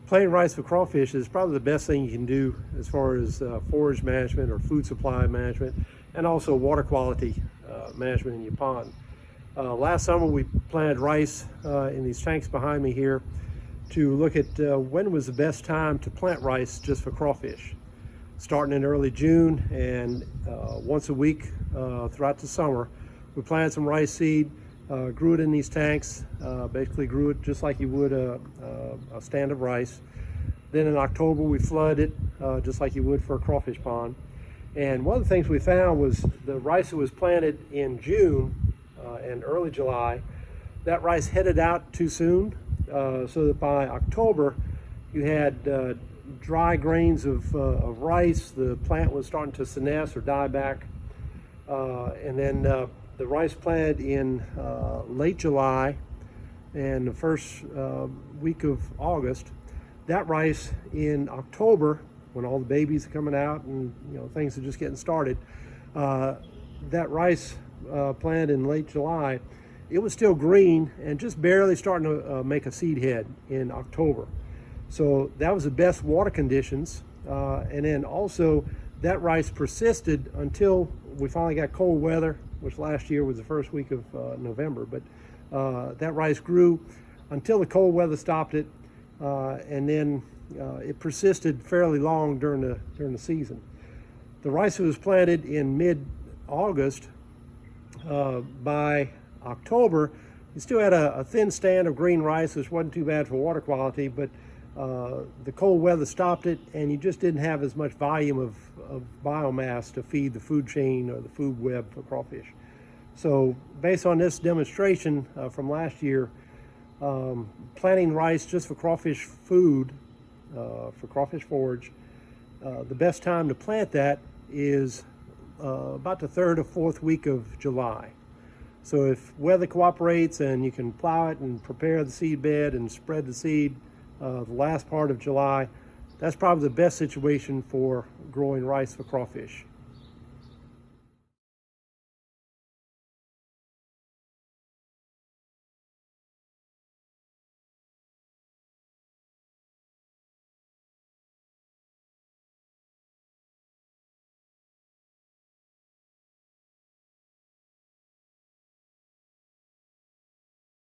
Planting rice for crawfish is probably the best thing you can do as far as forage management or food supply management, and also water quality management in your pond. Last summer we planted rice in these tanks behind me here to look at when was the best time to plant rice just for crawfish. Starting in early June, and once a week throughout the summer, we planted some rice seed, grew it in these tanks, basically grew it just like you would a stand of rice. Then in October we flooded it just like you would for a crawfish pond. And one of the things we found was the rice that was planted in June and early July, that rice headed out too soon, so that by October you had dry grains of rice. The plant was starting to senesce or die back, and then the rice planted in late July and the first week of August, that rice in October, when all the babies are coming out and things are just getting started, that rice planted in late July, it was still green and just barely starting to make a seed head in October. So that was the best water conditions, and then also that rice persisted until we finally got cold weather, which last year was the first week of November. But that rice grew until the cold weather stopped it, and then it persisted fairly long during the season. The rice that was planted in mid-August, by October, you still had a thin stand of green rice, which wasn't too bad for water quality, but the cold weather stopped it, and you just didn't have as much volume of biomass to feed the food chain or the food web for crawfish. So based on this demonstration from last year, planting rice just for crawfish food, for crawfish forage, the best time to plant that is about the third or fourth week of July. So if weather cooperates and you can plow it and prepare the seed bed and spread the seed the last part of July, that's probably the best situation for growing rice for crawfish.